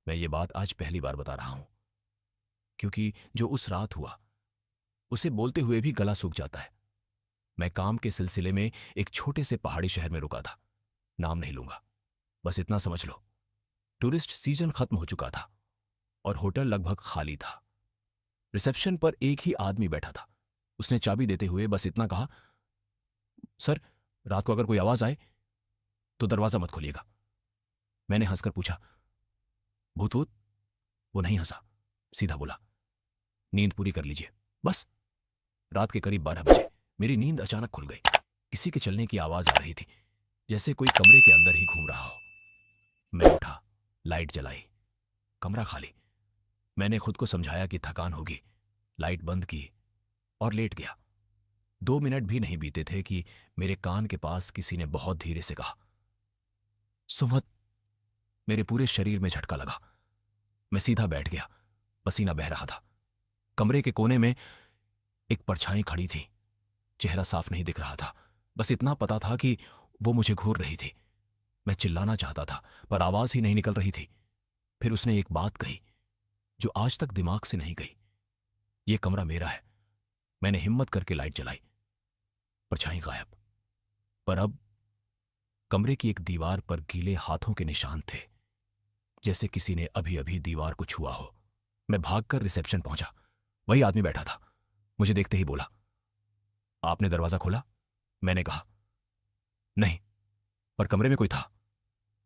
मैं ये बात आज पहली बार बता रहा हूं, क्योंकि जो उस रात हुआ उसे बोलते हुए भी गला सूख जाता है। मैं काम के सिलसिले में एक छोटे से पहाड़ी शहर में रुका था। नाम नहीं लूंगा, बस इतना समझ लो, टूरिस्ट सीजन खत्म हो चुका था और होटल लगभग खाली था। रिसेप्शन पर एक ही आदमी बैठा था। उसने चाबी देते हुए बस इतना कहा, सर, रात को अगर कोई आवाज आए तो दरवाजा मत खोलिएगा। मैंने हंसकर पूछा, भूत वूत? वो नहीं हंसा, सीधा बोला, नींद पूरी कर लीजिए बस। रात के करीब 12 बजे मेरी नींद अचानक खुल गई। किसी के चलने की आवाज आ रही थी, जैसे कोई कमरे के अंदर ही घूम रहा हो। मैं उठा, लाइट जलाई, कमरा खाली। मैंने खुद को समझाया कि थकान होगी, लाइट बंद की और लेट गया। 2 मिनट भी नहीं बीते थे कि मेरे कान के पास किसी ने बहुत धीरे से कहा, सुमत। मेरे पूरे शरीर में झटका लगा। मैं सीधा बैठ गया, पसीना बह रहा था। कमरे के कोने में एक परछाई खड़ी थी। चेहरा साफ नहीं दिख रहा था, बस इतना पता था कि वो मुझे घूर रही थी। मैं चिल्लाना चाहता था पर आवाज ही नहीं निकल रही थी। फिर उसने एक बात कही जो आज तक दिमाग से नहीं गई, ये कमरा मेरा है। मैंने हिम्मत करके लाइट जलाई, परछाई गायब। पर अब कमरे की एक दीवार पर गीले हाथों के निशान थे, जैसे किसी ने अभी अभी दीवार को छुआ हो। मैं भागकर रिसेप्शन पहुंचा। वही आदमी बैठा था। मुझे देखते ही बोला, आपने दरवाजा खोला? मैंने कहा, नहीं, पर कमरे में कोई था।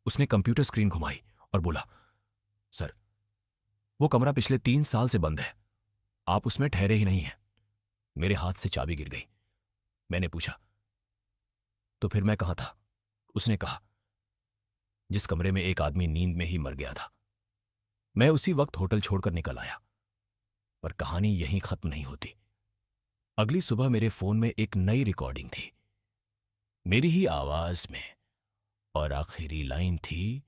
उसने कंप्यूटर स्क्रीन घुमाई और बोला, सर, वो कमरा पिछले 3 साल से बंद है। आप उसमें ठहरे ही नहीं हैं। मेरे हाथ से चाबी गिर गई। मैंने पूछा, तो फिर मैं कहां था? उसने कहा, जिस कमरे में एक आदमी नींद में ही मर गया था। मैं उसी वक्त होटल छोड़कर निकल आया। पर कहानी यहीं खत्म नहीं होती। अगली सुबह मेरे फोन में एक नई रिकॉर्डिंग थी, मेरी ही आवाज में, और आखिरी लाइन थी,